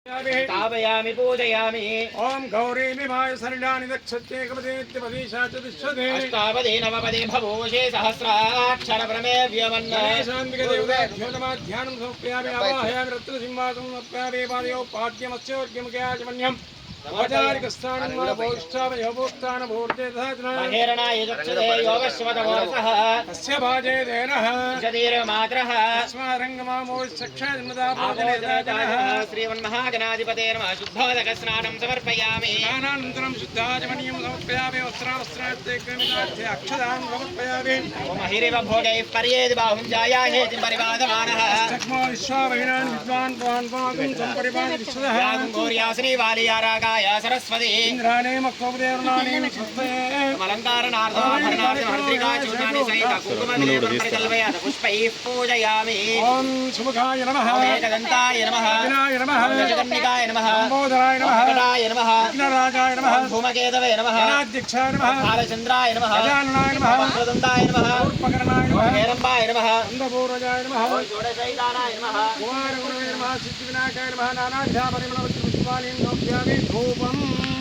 स्थापयामि पूजयामि ओम गौरी विमाय शरणानि दक्षत्येकपदेत्यपदीशा चतुष्पदे अष्टापदे नवपदे भवोषे सहस्राक्षर प्रमेव्यमन् गणेशान्बिके देवताभ्यो नमः ध्यानं समर्पयामि आवाहयामि रत्नसिंहासनं समर्पयामि पादयोः पाद्यमस्योर्घ्यमुख्याचमन्यम् वचारिकस्थानं महेरणाय चक्षुरे योगश्वतमोरसः तस्य भाजे देनः शरीरमात्रः अस्मारङ्गमामोचक्षाजन्मदाः श्रीमन्महागणाधिपते नमः शुद्धोदकस्नानं समर्पयामि स्नानानन्तरं शुद्धाचमनीयं समर्पयामि वस्त्रावस्त्रात्येकमिदार्थे अक्षदान् समर्पयामि महिरिव भोगैः पर्येदि बाहुञ्जाया हेतिं परिवादमानः चक्मो विश्वावहिनान् विद्वान् भवान् पागुं सम्परिपादि विश्वदः गौर्या श्रीवालियारागाय सरस्वती इन्द्राणे मक्कोपदेवनानि स्वस्ते अलङ्कारणार्थमाभरणार्थमर्त्रिकाचूर्णानि सहित कुङ्कुमविलेपनं परिकल्पयात पुष्पैः पूजयामि ओम शुभकाय नमः एकदन्ताय नमः विनाय नमः जगन्निकाय नमः लंबोदराय नमः वेङ्कटाय नमः विघ्नराजाय नमः धूमकेतवे नमः गणाध्यक्षाय नमः बालचन्द्राय नमः गजाननाय नमः वक्रतुण्डाय नमः उपकरणाय नमः हेरम्बाय नमः अन्धपूर्वजाय नमः षोडशैतानाय नमः कुमारगुरवे नमः सिद्धिविनायकाय नमः नानाध्यापरिमलवति पुष्पाणीं समर्पयामि धूपम्